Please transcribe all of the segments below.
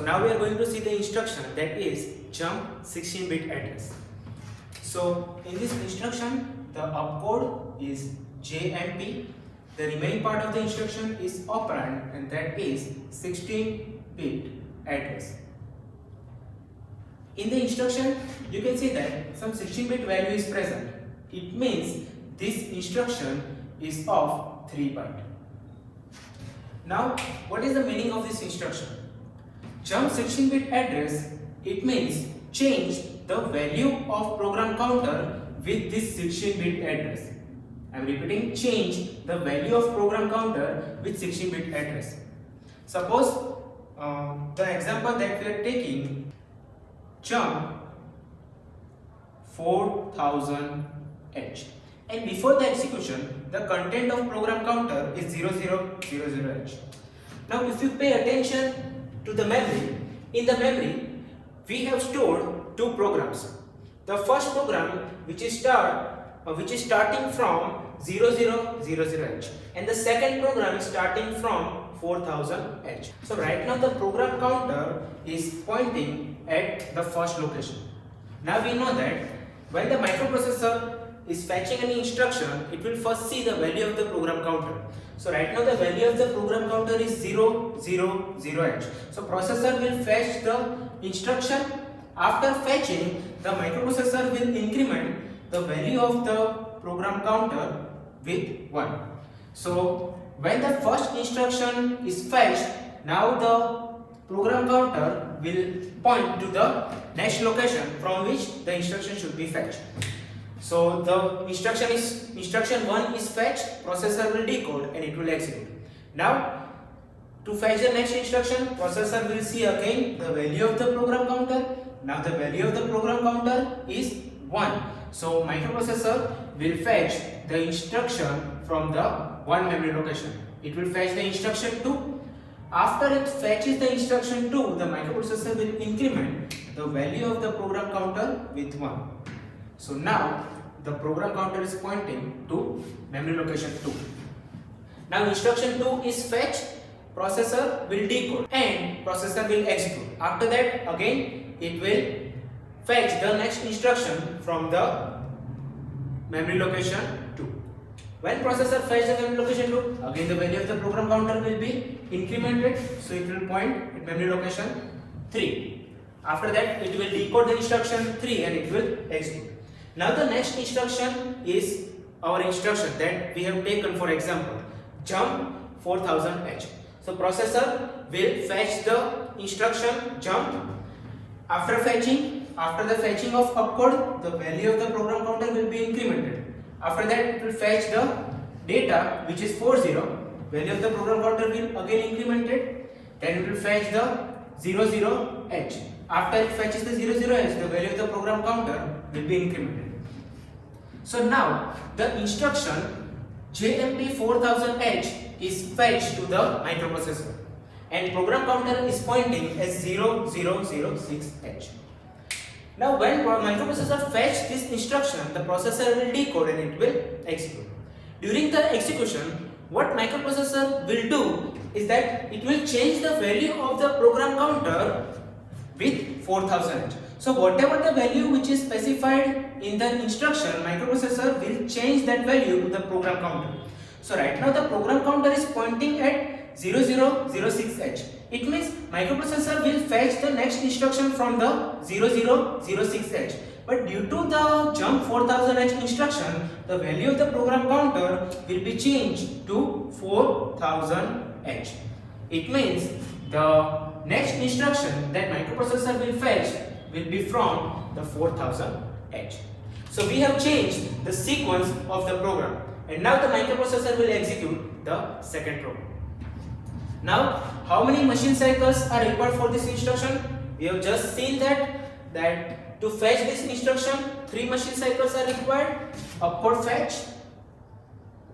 now we are going to see the instruction that is jump 16-bit address. So in this instruction the opcode is JMP. The remaining part of the instruction is operand, and that is 16-bit address. In the instruction you can see that some 16-bit value is present. It means this instruction is of 3 byte. Now what is the meaning of this instruction? Jump 16-bit address, it means change the value of program counter with this 16-bit address. I am repeating, change the value of program counter with 16-bit address. Suppose the example that we are taking, jump 4000H, and before the execution the content of program counter is 0000H. Now if you pay attention to the memory, in the memory we have stored two programs. The first program which is starting from 0000H, and the second program is starting from 4000H. So right now the program counter is pointing at the first location. Now we know that when the microprocessor is fetching any instruction, it will first see the value of the program counter. So right now the value of the program counter is 000H. So processor will fetch the instruction. After fetching, the microprocessor will increment the value of the program counter with 1. So when the first instruction is fetched, now the program counter will point to the next location from which the instruction should be fetched. So the instruction 1 is fetched, processor will decode and it will execute. Now to fetch the next instruction, processor will see again the value of the program counter. Now the value of the program counter is 1. So microprocessor will fetch the instruction from the 1 memory location. It will fetch the instruction 2. After it fetches the instruction 2, the microprocessor will increment the value of the program counter with 1. So now the program counter is pointing to memory location 2. Now instruction 2 is fetched, processor will decode and processor will execute. After that again it will fetch the next instruction from the memory location 2. When processor fetch the memory location 2, again the value of the program counter will be incremented, so it will point at memory location 3. After that it will decode the instruction 3 and it will execute. Now the next instruction is our instruction that we have taken for example, jump 4000H. So processor will fetch the instruction jump. After the fetching of opcode, the value of the program counter will be incremented. After that it will fetch the data which is 40. Value of the program counter will again incremented. Then it will fetch the 00H. After it fetches the 00H, the value of the program counter will be incremented. So now the instruction JMP 4000H is fetched to the microprocessor and program counter is pointing as 0006H. Now when microprocessor fetch this instruction, the processor will decode and it will execute. During the execution, what microprocessor will do is that it will change the value of the program counter with 4000H. So whatever the value which is specified in the instruction, microprocessor will change that value to the program counter. So right now the program counter is pointing at 0006H. It means microprocessor will fetch the next instruction from the 0006H. But due to the jump 4000H instruction, the value of the program counter will be changed to 4000H. It means the next instruction that microprocessor will fetch will be from the 4000H. So we have changed the sequence of the program and now the microprocessor will execute the second program. Now how many machine cycles are required for this instruction? We have just seen that to fetch this instruction 3 machine cycles are required: opcode fetch,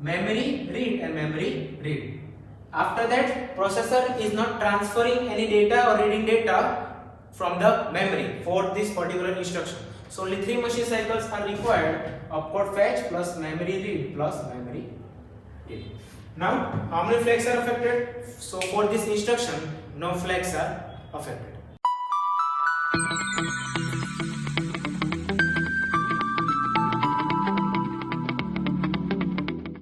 memory read and memory read. After that processor is not transferring any data or reading data from the memory for this particular instruction. So only 3 machine cycles are required: opcode fetch plus memory read plus memory read. Now how many flags are affected? So for this instruction no flags are affected.